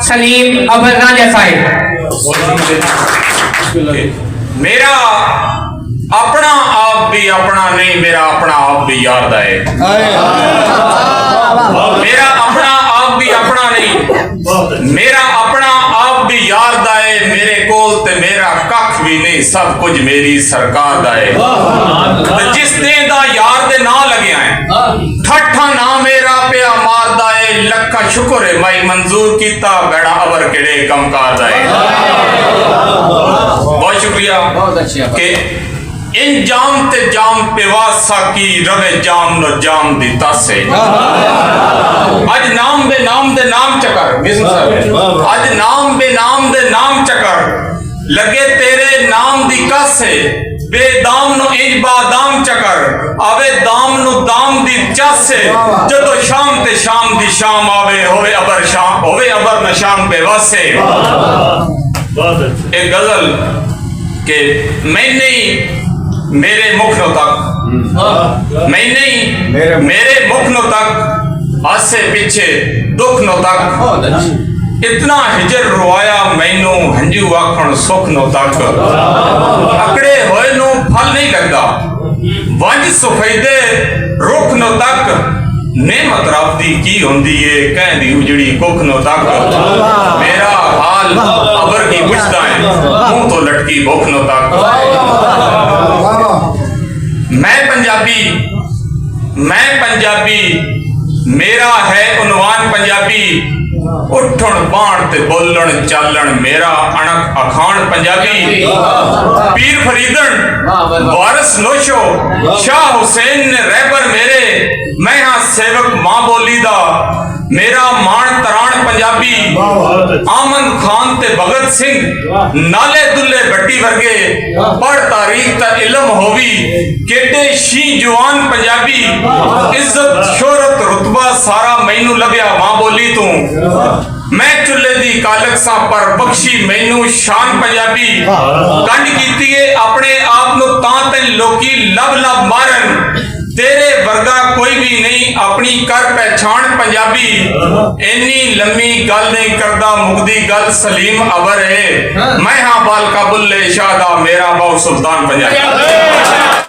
सलीम अबर राजा साहिब। मेरा अपना आप भी अपना नहीं, मेरा अपना आप भी यार दा है। मेरा अपना आप भी अपना नहीं, मेरा अपना आप भी यार दा है। मेरे कोल ते मेरा कख भी नहीं, सब कुछ मेरी सरकार दा है। ते जिस दे दा यार दे ना लगया है, ठट्ठा ना मेरा पिया मारदा है। लखा शुक्र है माई मंजूर कीता, बेड़ा अबर केड़े कम करदा है। बहुत शुक्रिया के इन जाम ते जाम पेवासा की रवे जाम नो जाम दी तासे। आज नाम बे नाम दे नाम चकर, आज नाम बे नाम दे नाम चकर लगे तेरे नाम दी कासे। बेदाम नो इंज बादाम चकर आवे दाम नु दाम दी चासे। जदो शाम ते शाम दी शाम आवे होवे अबर शाम, होवे अबर न शाम पेवासे। एक गजल के मैं नहीं मेरे मुख नो तक, मैं नहीं मेरे मुख नो तक, आसे पीछे दुख नो तक। इतना हिजर रोया मैनू हंजू आखण सुख नो तक। अकड़े होए नु फल नहीं लगदा, वंज सुफैदे रुख नो तक। नेमत रब दी की होंदी है, कहंदी उजड़ी कुख नो तक। मेरा हाल अबर की पुछदा है, मुंह तो लटकी भुख नो तक। मैं पंजाबी, मेरा है उन्वान पंजाबी। उठण बाण ते बोलण चालण मेरा अणक अखाण पंजाबी। पीर फरीदन वारिस नोशो शाह हुसैन ने रहबर मेरे। मैं हाँ सेवक मां बोली दा, मेरा मान तराण पंजाबी। आमन खान ते भगत सिंह नाले दुल्ले भट्टी वर्गे। पढ़ तारीख ता इलम होवी, केडे शी जवान पंजाबी। इज्जत शोहरत रुतबा सारा मैनू लभ्या मां बोली तू। मैं चुल्ले दी कालक सा पर बख्शी मैनू शान पंजाबी। कंड कीती है अपने आप नु तां ते लोकी लब लब मारन। तेरे वर्गा कोई भी नहीं, अपनी कर पहचान पंजाबी। इन्नी लम्मी गल नहीं करदा, मुकदी गल सलीम अबर है। मैं हाँ बाल का बुल्ले शादा, मेरा बाऊ सुल्तान पंजाबी।